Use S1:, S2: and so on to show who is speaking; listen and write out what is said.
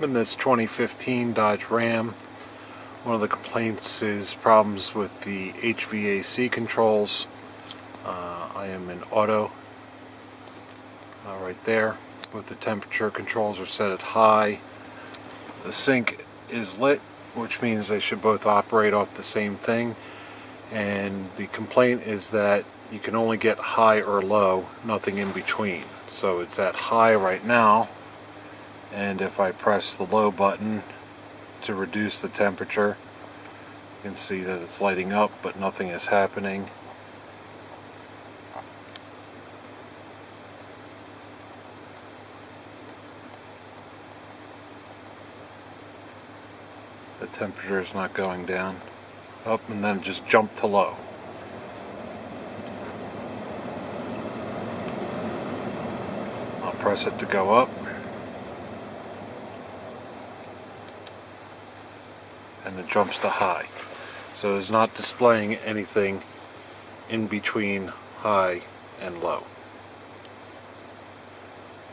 S1: In this 2015 Dodge Ram, one of the complaints is problems with the HVAC controls. I am in auto right there, with the temperature controls are set at high. The sink is lit, which means they should both operate off the same thing, and the complaint is that you can only get high or low, nothing in between. So it's at high right now, and if I press the low button to reduce the temperature, you can see that it's lighting up but nothing is happening. The temperature is not going down. Up, and then just jump to low. I'll press it to go up, and it jumps to high. So it's not displaying anything in between high and low.